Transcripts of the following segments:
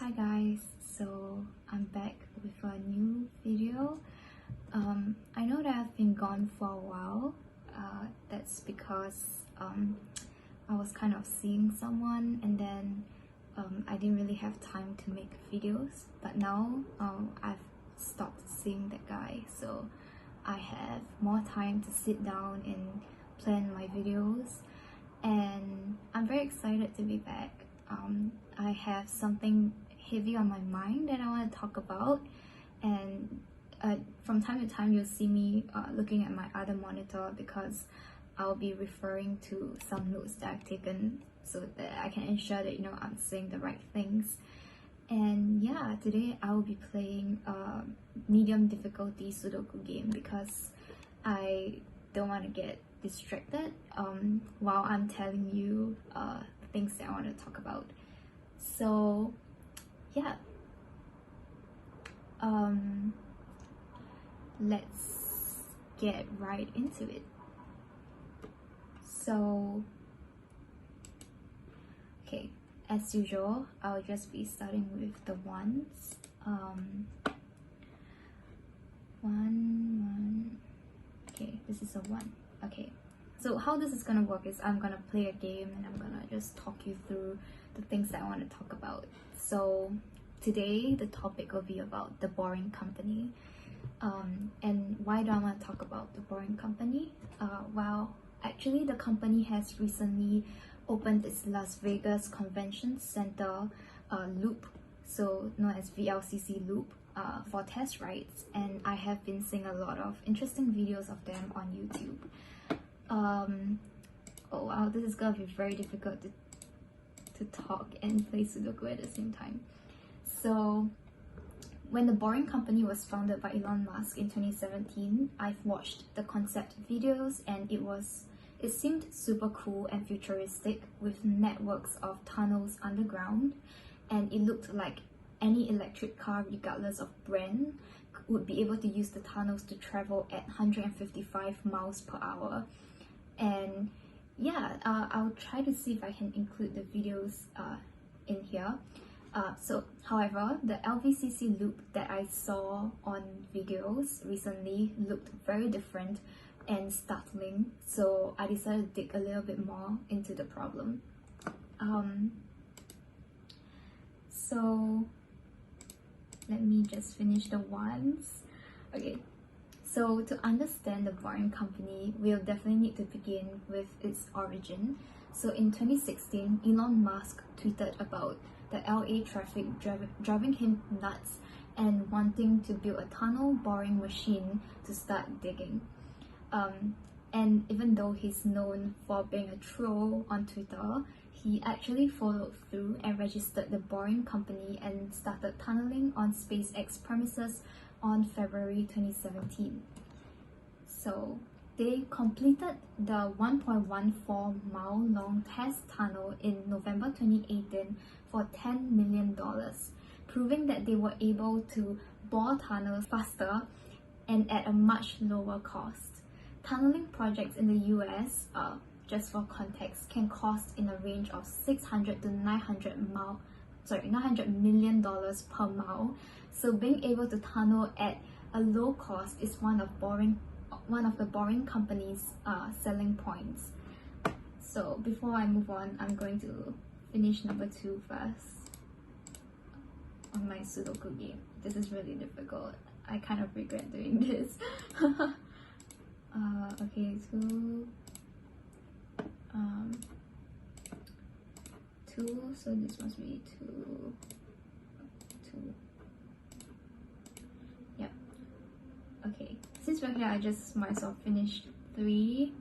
Hi guys, so I'm back with a new video. I know that I've been gone for a while. That's because I was kind of seeing someone, and then I didn't really have time to make videos. But now I've stopped seeing that guy, so I have more time to sit down and plan my videos, and I'm very excited to be back. I have something heavy on my mind that I want to talk about, and from time to time you'll see me looking at my other monitor because I'll be referring to some notes that I've taken so that I can ensure that I'm saying the right things. And yeah, today I will be playing a medium difficulty Sudoku game because I don't want to get distracted while I'm telling you things that I want to talk about. So yeah, let's get right into it. So okay, as usual, I'll just be starting with the ones. One. Okay, this is a one. Okay, so how this is gonna work is I'm gonna play a game and I'm gonna just talk you through the things that I want to talk about. So today the topic will be about The Boring Company. And why do I want to talk about The Boring Company? Well, actually the company has recently opened its Las Vegas Convention Center loop, so known as VLCC loop, for test rides, and I have been seeing a lot of interesting videos of them on YouTube. Oh wow, this is gonna be very difficult to talk and play Sudoku at the same time. So when The Boring Company was founded by Elon Musk in 2017, I've watched the concept videos, and it seemed super cool and futuristic with networks of tunnels underground, and it looked like any electric car, regardless of brand, would be able to use the tunnels to travel at 155 miles per hour. And yeah, I'll try to see if I can include the videos in here. However, the LVCC loop that I saw on videos recently looked very different and startling, so I decided to dig a little bit more into the problem. So let me just finish the ones. Okay, so to understand The Boring Company, we'll definitely need to begin with its origin. So in 2016, Elon Musk tweeted about the LA traffic driving him nuts and wanting to build a tunnel boring machine to start digging. And even though he's known for being a troll on Twitter, he actually followed through and registered The Boring Company and started tunneling on SpaceX premises on February 2017. So they completed the 1.14 mile long test tunnel in November 2018 for $10 million, proving that they were able to bore tunnels faster and at a much lower cost. Tunneling projects in the US, just for context, can cost in a range of $600 to $900 million per mile. So being able to tunnel at a low cost is one of the Boring Company's selling points. So before I move on, I'm going to finish number 2 first on my Sudoku game. This is really difficult. I kind of regret doing this. Okay, two, so this must be two. Yep. Okay, since we're here, I just might as well finish 3.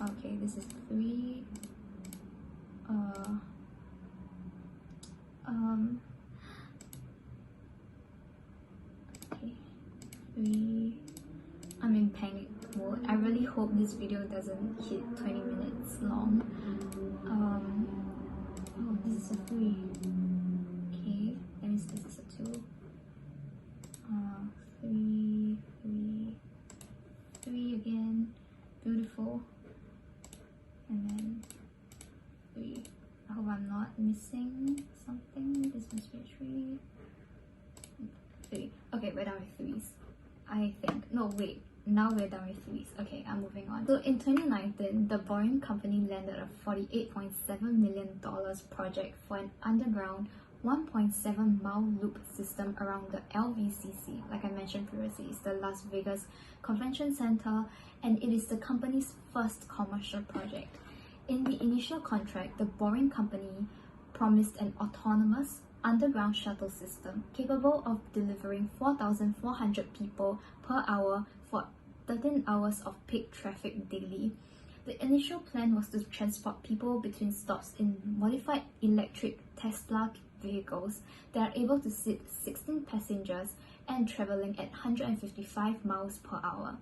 Okay, this is 3. Okay, 3. I'm in panic mode. I really hope this video doesn't hit 20 minutes long. Oh, this is a 3. Okay, that means this is a 2. 3 again. Beautiful. And then 3. I hope I'm not missing. we're done with threes. Okay, I'm moving on. So in 2019, the Boring Company landed a $48.7 million project for an underground 1.7 mile loop system around the LVCC. Like I mentioned previously, it's the Las Vegas Convention Center, and it is the company's first commercial project. In the initial contract, the Boring Company promised an autonomous underground shuttle system capable of delivering 4,400 people per hour for 13 hours of peak traffic daily. The initial plan was to transport people between stops in modified electric Tesla vehicles that are able to seat 16 passengers and traveling at 155 miles per hour.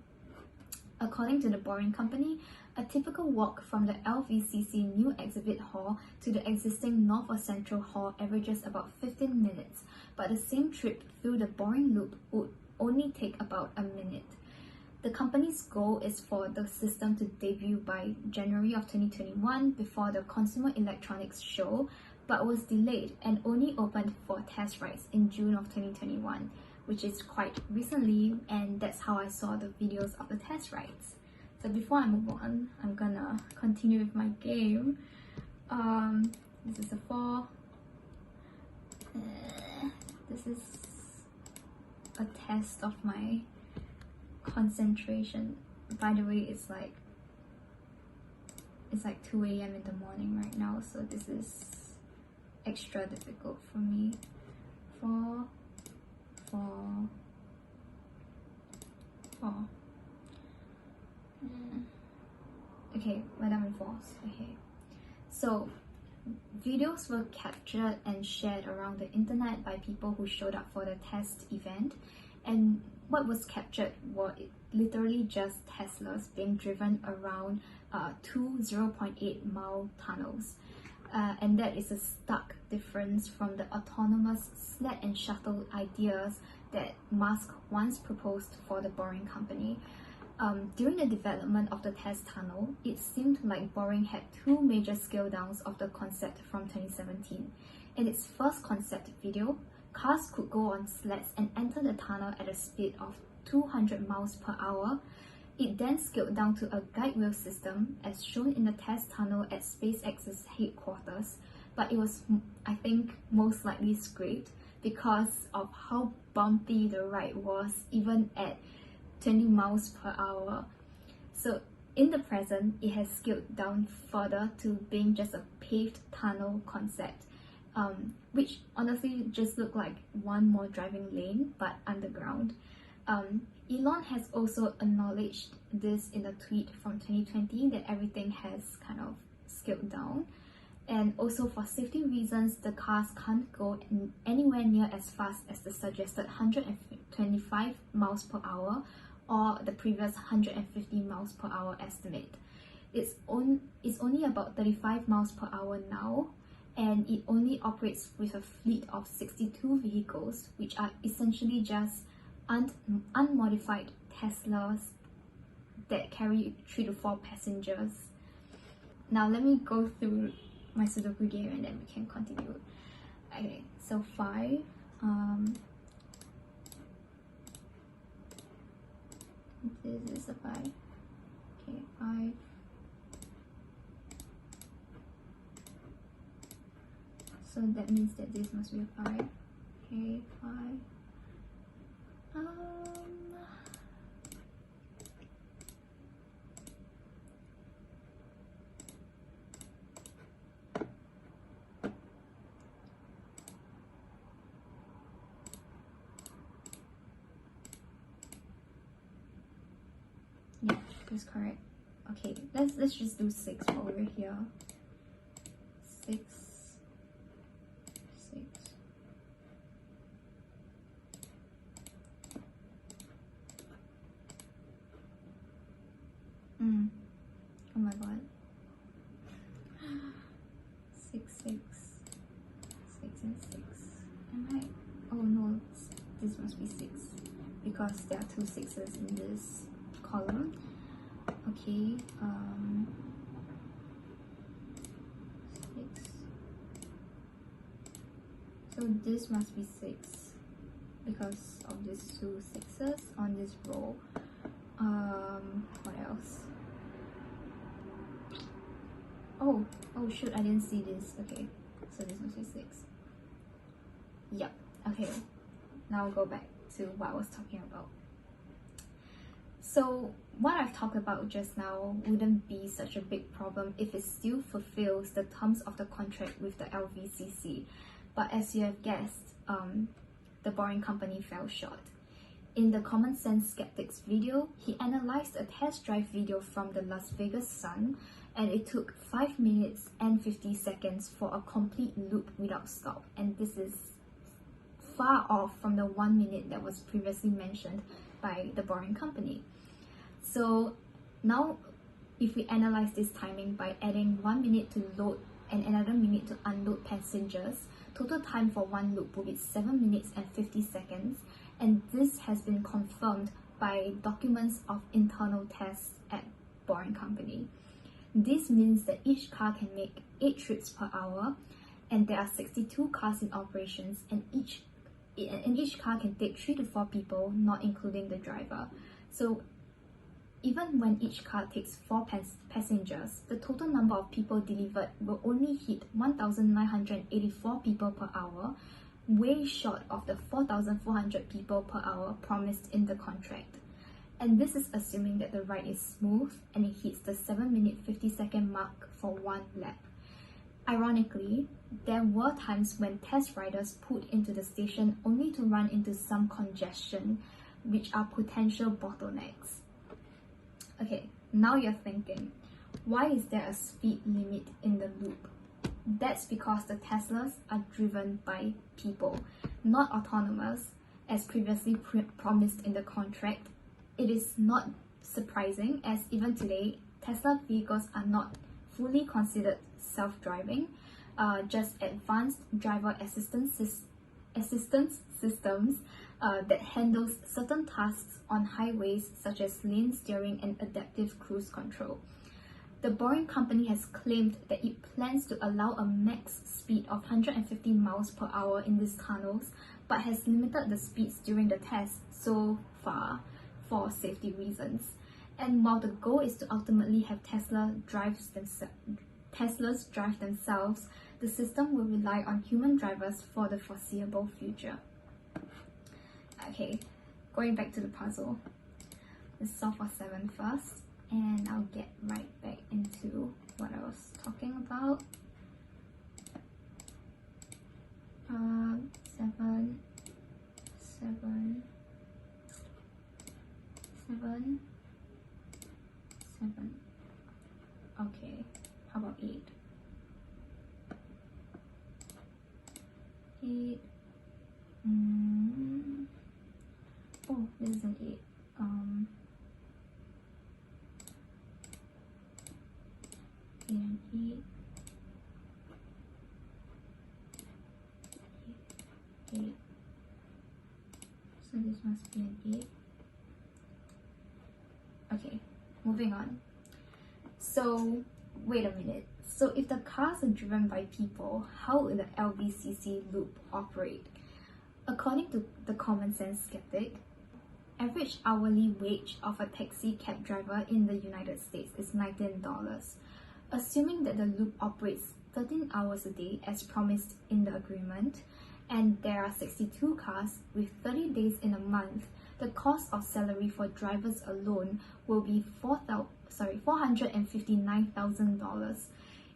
According to the Boring Company, a typical walk from the LVCC new exhibit hall to the existing North or Central Hall averages about 15 minutes, but the same trip through the Boring Loop would only take about a minute. The company's goal is for the system to debut by January of 2021 before the Consumer Electronics Show, but was delayed and only opened for test rides in June of 2021, which is quite recently, and that's how I saw the videos of the test rides. So before I move on, I'm gonna continue with my game. This is a 4. This is a test of my concentration. By the way, it's like 2 a.m. in the morning right now, so this is extra difficult for me. 4, 4, 4. Okay, we're done with 4s. Okay, so videos were captured and shared around the internet by people who showed up for the test event, and what was captured were literally just Teslas being driven around two 0.8 mile tunnels, and that is a stark difference from the autonomous sled and shuttle ideas that Musk once proposed for the Boring Company. During the development of the test tunnel, it seemed like Boring had two major scale downs of the concept from 2017. In its first concept video, cars could go on sleds and enter the tunnel at a speed of 200 miles per hour. It then scaled down to a guide wheel system as shown in the test tunnel at SpaceX's headquarters, but it was, I think, most likely scrapped because of how bumpy the ride was even at 20 miles per hour. So in the present, it has scaled down further to being just a paved tunnel concept, which honestly just looked like one more driving lane but underground. Elon has also acknowledged this in a tweet from 2020 that everything has kind of scaled down, and also for safety reasons the cars can't go anywhere near as fast as the suggested 125 miles per hour or the previous 150 miles per hour estimate. It's only about 35 miles per hour now, and it only operates with a fleet of 62 vehicles, which are essentially just unmodified Teslas that carry 3 to 4 passengers. Now let me go through my Sudoku game and then we can continue. Okay, so 5. This is a 5. Okay, 5. So that means that this must be a 5. Okay, 5. Yeah, that's correct. Okay, let's just do 6 for over here. 6, 6. Oh my god. 6, 6, 6 and 6. Am I? Oh no, this must be 6 because there are 2 6s in this column. Okay, 6. So this must be 6 because of these 2 6s on this row. What else? Oh shoot, I didn't see this. Okay, so this must be 6. Yep. Okay, now I'll go back to what I was talking about. So what I've talked about just now wouldn't be such a big problem if it still fulfills the terms of the contract with the LVCC. But as you have guessed, the Boring Company fell short. In the Common Sense Skeptics video, he analyzed a test drive video from the Las Vegas Sun, and it took 5 minutes and 50 seconds for a complete loop without stop. And this is far off from the 1 minute that was previously mentioned by the Boring Company. So now if we analyze this timing by adding 1 minute to load and another minute to unload passengers, total time for one loop will be 7 minutes and 50 seconds, and this has been confirmed by documents of internal tests at Boring Company. This means that each car can make 8 trips per hour, and there are 62 cars in operations, and each car can take 3 to 4 people, not including the driver. So even when each car takes 4 passengers, the total number of people delivered will only hit 1,984 people per hour, way short of the 4,400 people per hour promised in the contract. And this is assuming that the ride is smooth and it hits the 7 minute 50 second mark for one lap. Ironically, there were times when test riders pulled into the station only to run into some congestion, which are potential bottlenecks. Okay, now you're thinking, why is there a speed limit in the loop? That's because the Teslas are driven by people, not autonomous, as previously promised in the contract. It is not surprising, as even today, Tesla vehicles are not fully considered self-driving, just advanced driver assistance systems that handles certain tasks on highways such as lane steering and adaptive cruise control. The Boring Company has claimed that it plans to allow a max speed of 150 miles per hour in these tunnels, but has limited the speeds during the test so far for safety reasons. And while the goal is to ultimately have Teslas drive themselves, the system will rely on human drivers for the foreseeable future. Okay, going back to the puzzle. Let's solve for 7 first, and I'll get right back into what I was talking about. 7. Okay, how about 8? 8. Oh, this is an 8. 8 and 8. 8. So this must be an 8. Okay, moving on. So, wait a minute. So if the cars are driven by people, how will the LVCC loop operate? According to the Common Sense Skeptic, average hourly wage of a taxi cab driver in the United States is $19. Assuming that the loop operates 13 hours a day as promised in the agreement, and there are 62 cars with 30 days in a month, the cost of salary for drivers alone will be $459,000.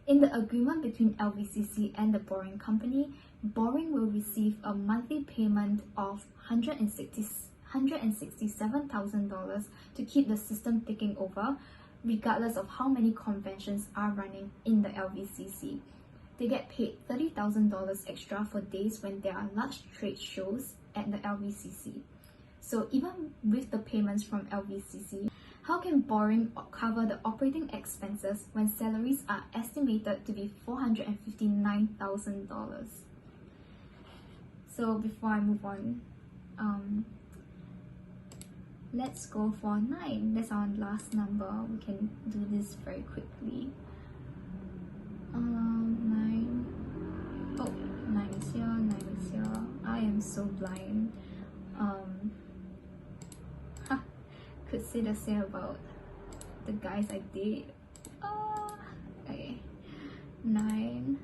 In the agreement between LVCC and the Boring Company, Boring will receive a monthly payment of $167,000 to keep the system ticking over, regardless of how many conventions are running in the LVCC. They get paid $30,000 extra for days when there are large trade shows at the LVCC. So even with the payments from LVCC, how can Boring cover the operating expenses when salaries are estimated to be $459,000? So before I move on, let's go for 9. That's our last number. We can do this very quickly. 9. Oh, 9 is here, 9 is here. I am so blind. could say the same about the guys I date. Okay, 9,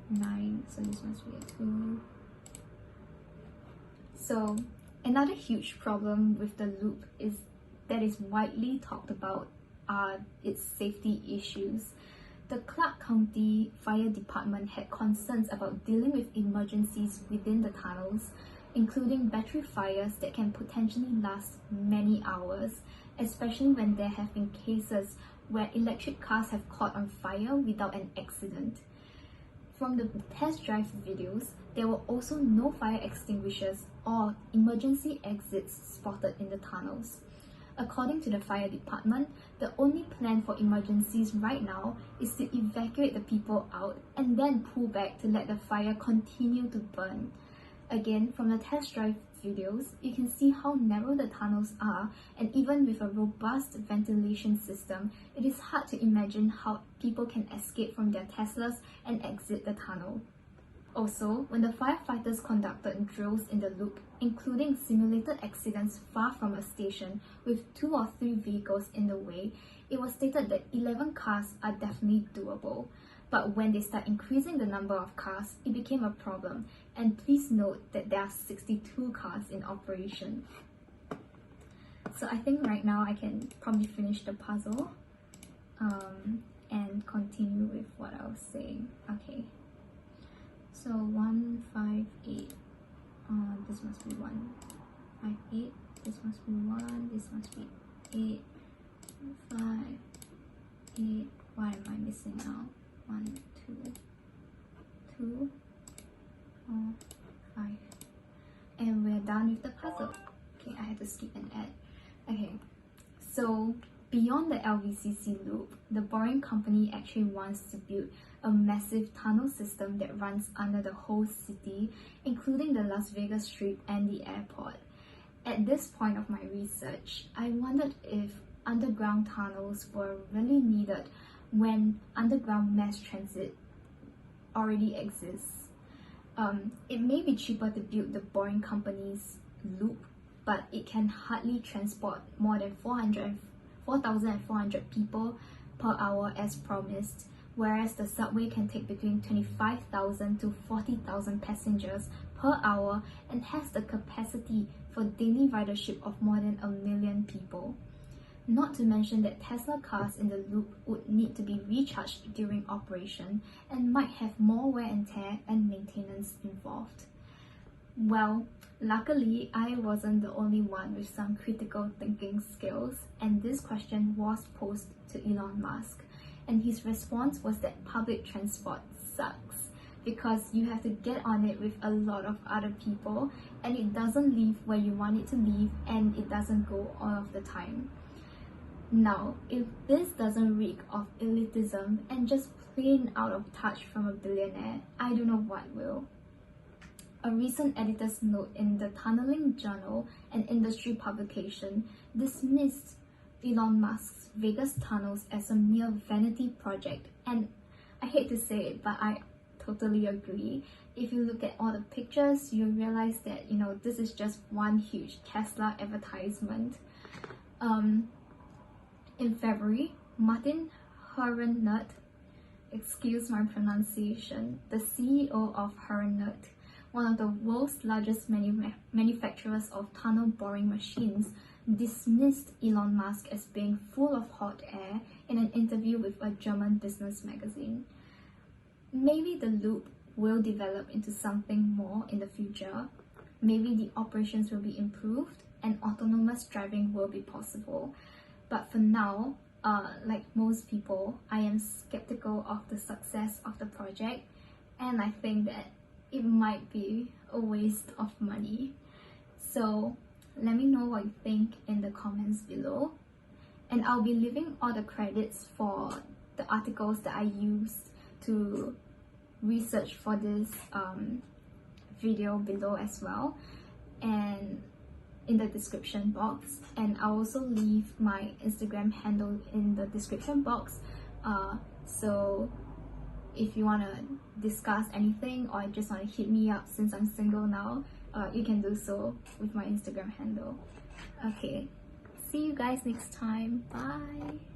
9, so this must be a 2. So another huge problem with the loop that is widely talked about are its safety issues. The Clark County Fire Department had concerns about dealing with emergencies within the tunnels, including battery fires that can potentially last many hours, especially when there have been cases where electric cars have caught on fire without an accident. From the test drive videos, there were also no fire extinguishers or emergency exits spotted in the tunnels. According to the fire department, the only plan for emergencies right now is to evacuate the people out and then pull back to let the fire continue to burn. Again, from the test drive videos, you can see how narrow the tunnels are, and even with a robust ventilation system, it is hard to imagine how people can escape from their Teslas and exit the tunnel. Also, when the firefighters conducted drills in the loop, including simulated accidents far from a station with 2 or 3 vehicles in the way, it was stated that 11 cars are definitely doable. But when they start increasing the number of cars, it became a problem. And please note that there are 62 cars in operation. So I think right now I can probably finish the puzzle and continue with what I was saying. Okay. So 1, 5, 8. This must be 1, 5, 8. This must be 1. This must be 8, 5, 8. What am I missing now? 1, 2, 2, 4, 5. And we're done with the puzzle. Okay, I had to skip an ad. Okay, so beyond the LVCC loop, the Boring Company actually wants to build a massive tunnel system that runs under the whole city, including the Las Vegas Strip and the airport. At this point of my research, I wondered if underground tunnels were really needed when underground mass transit already exists. It may be cheaper to build the Boring Company's loop, but it can hardly transport more than 4,400 people per hour as promised, whereas the subway can take between 25,000 to 40,000 passengers per hour and has the capacity for daily ridership of more than 1 million people. Not to mention that Tesla cars in the loop would need to be recharged during operation and might have more wear and tear and maintenance involved. Well, luckily, I wasn't the only one with some critical thinking skills, and this question was posed to Elon Musk, and his response was that public transport sucks because you have to get on it with a lot of other people, and it doesn't leave where you want it to leave, and it doesn't go all of the time. Now, if this doesn't reek of elitism and just plain out of touch from a billionaire, I don't know what will. A recent editor's note in the Tunneling Journal, an industry publication, dismissed Elon Musk's Vegas tunnels as a mere vanity project, and I hate to say it, but I totally agree. If you look at all the pictures, you realize that, this is just one huge Tesla advertisement. In February, Martin Herrenert, excuse my pronunciation, the CEO of Herrenert, one of the world's largest manufacturers of tunnel boring machines, dismissed Elon Musk as being full of hot air in an interview with a German business magazine. Maybe the loop will develop into something more in the future. Maybe the operations will be improved and autonomous driving will be possible. But for now, like most people, I am skeptical of the success of the project, and I think that it might be a waste of money. So let me know what you think in the comments below, and I'll be leaving all the credits for the articles that I used to research for this video below as well, and in the description box, and I'll also leave my Instagram handle in the description box, so if you want to discuss anything or just want to hit me up since I'm single now, you can do so with my Instagram handle. Okay, see you guys next time. Bye.